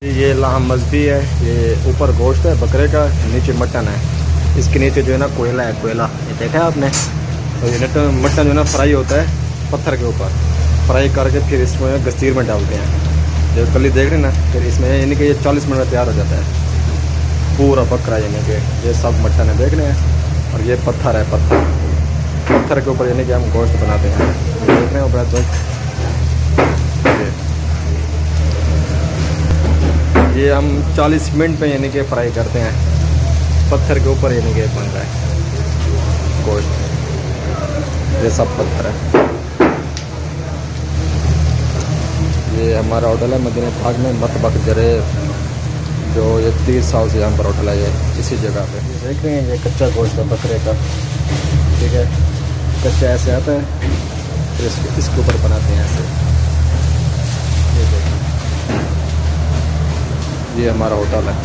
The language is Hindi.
ये लाहम मजबी है, ये ऊपर गोश्त है बकरे का, नीचे मटन है। इसके नीचे जो है ना कोयला है, कोयला ये देखा है आपने। तो ये मटन जो है ना फ्राई होता है पत्थर के ऊपर, फ्राई करके फिर इसमें गस्तीर में डालते हैं। जो कली देख रहे हैं ना, फिर इसमें यानी कि ये 40 मिनट में तैयार हो जाता है पूरा बकरा। यानी कि ये सब मटन है देख रहे हैं, और ये पत्थर है, पत्थर के ऊपर यानी कि हम गोश्त बनाते हैं। देख रहे हैं ऊपर तो ये हम 40 मिनट में यानी कि फ्राई करते हैं पत्थर के ऊपर, यानी कि बन रहा है गोश्त। ये सब पत्थर है। ये हमारा होटल है मदीना पाक में, मतबक जरे, जो ये 30 साल से यहाँ पर होटल है, ये इसी जगह पे। देख रहे हैं ये कच्चा गोश्त है बकरे का, ठीक है। कच्चा ऐसे आता है, फिर इसके ऊपर बनाते हैं ऐसे। ये देखिए, ये हमारा होटल है।